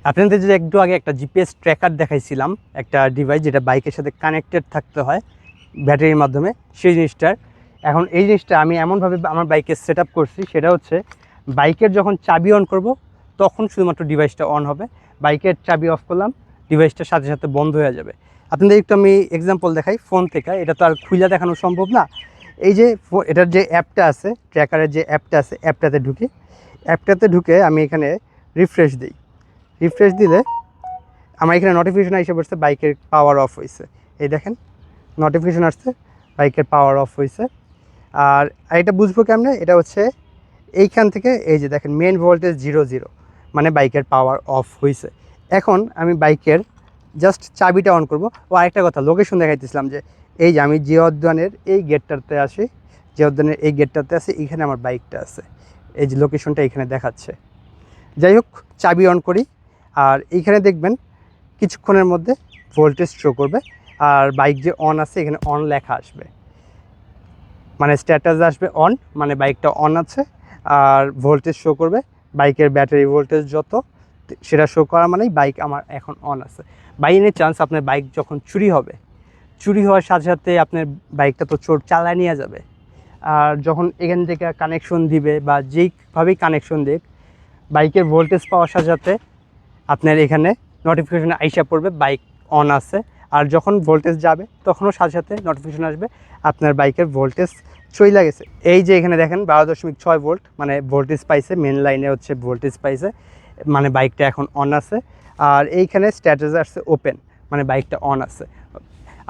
আপনাদের যে একটু আগে একটা জিপিএস ট্র্যাকার দেখাইছিলাম, একটা ডিভাইস যেটা বাইকের সাথে কানেক্টেড থাকতে হয় ব্যাটারির মাধ্যমে, সেই জিনিসটার এখন এই জিনিসটা আমি এমনভাবে আমার বাইকে সেট আপ করছি, সেটা হচ্ছে বাইকের যখন চাবি অন করব তখন শুধুমাত্র ডিভাইসটা অন হবে, বাইকের চাবি অফ করলাম ডিভাইসটার সাথে সাথে বন্ধ হয়ে যাবে। আপনাদের একটু আমি এক্সাম্পল দেখাই ফোন থেকে, এটা তো আর খুলে দেখানো সম্ভব না। এই যে এটার যে অ্যাপটা আছে, ট্র্যাকারের যে অ্যাপটা আছে, অ্যাপটাতে ঢুকে আমি এখানে রিফ্রেশ দিই। রিফ্রেশ দিলে আমার এখানে নোটিফিকেশন এসে পড়ছে বাইকের পাওয়ার অফ হয়েছে। এই দেখেন নোটিফিকেশন আসছে বাইকের পাওয়ার অফ হয়েছে। আর এটা বুঝবো কেমনে, এটা হচ্ছে এইখান থেকে এই যে দেখেন মেন ভোল্টেজ 0 মানে বাইকের পাওয়ার অফ হয়েছে। এখন আমি বাইকের জাস্ট চাবিটা অন করব। ও আরেকটা কথা, লোকেশন দেখাইতেছিলাম যে এই যে আমি জিয়া উদ্যানের এই গেটটাতে আসি, জিয়া উদ্যানের এই গেটটাতে আসি, এখানে আমার বাইকটা আছে, এই যে লোকেশনটা এখানে দেখাচ্ছে। যাই হোক, চাবি অন করি আর এইখানে দেখবেন কিছুক্ষণের মধ্যে ভোল্টেজ শো করবে আর বাইক যে অন আছে এখানে অন লেখা আসবে, মানে স্ট্যাটাস আসবে অন, মানে বাইকটা অন আছে। আর ভোল্টেজ শো করবে, বাইকের ব্যাটারি ভোল্টেজ যত সেটা শো করা মানেই বাইক আমার এখন অন আছে। বাই এনি চান্স আপনার বাইক যখন চুরি হবে, চুরি হওয়ার সাথে সাথে আপনার বাইকটা তো চোর চালায় নিয়ে যাবে। আর যখন এখান থেকে কানেকশন দিবে বা যেইভাবেই কানেকশন দিক, বাইকের ভোল্টেজ পাওয়ার সাথে সাথে আপনার এখানে নোটিফিকেশন আইসা পড়বে বাইক অন আছে। আর যখন ভোল্টেজ যাবে তখনও সাথে সাথে নোটিফিকেশন আসবে আপনার বাইকের ভোল্টেজ চইলা গেছে। এই যে এখানে দেখেন 12.6 ভোল্ট, মানে ভোল্টেজ পাইছে, মেন লাইনে হচ্ছে ভোল্টেজ পাইছে, মানে বাইকটা এখন অন আছে। আর এইখানে স্ট্যাটাস আসছে ওপেন, মানে বাইকটা অন আছে।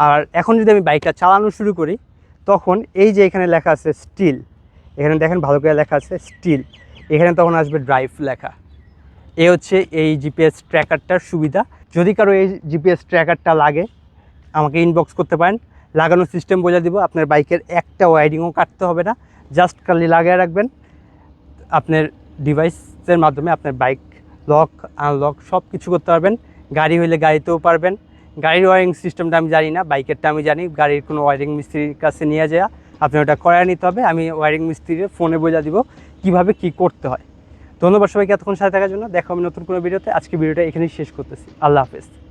আর এখন যদি আমি বাইকটা চালানো শুরু করি তখন এই যে এখানে লেখা আছে স্টিল, এখানে দেখেন ভালো করে লেখা আছে স্টিল, এখানে তখন আসবে ড্রাইভ লেখা। এ হচ্ছে এই জিপিএস ট্র্যাকারটার সুবিধা। যদি কারো এই জিপিএস ট্র্যাকারটা লাগে আমাকে ইনবক্স করতে পারেন, লাগানোর সিস্টেম বলে দিব। আপনার বাইকের একটা ওয়ারিংও কাটতে হবে না, জাস্ট খালি লাগিয়ে রাখবেন। আপনার ডিভাইসের মাধ্যমে আপনার বাইক লক আনলক সব কিছু করতে পারবেন। গাড়ি হইলে গাড়িতেও পারবেন। গাড়ির ওয়ারিং সিস্টেমটা আমি জানি না, বাইকেরটা আমি জানি। গাড়ির কোনো ওয়ারিং মিস্ত্রির কাছে নিয়ে যাওয়া আপনি ওটা করায় নিতে হবে। আমি ওয়ারিং মিস্ত্রির ফোনে বলে দিব কীভাবে কী করতে হয়। ধন্যবাদ সবাইকে এতক্ষণ সাথে থাকার জন্য। দেখা হবে নতুন কোনো ভিডিওতে। আজকে ভিডিওটা এখানেই শেষ করতেছি। আল্লাহ হাফেজ।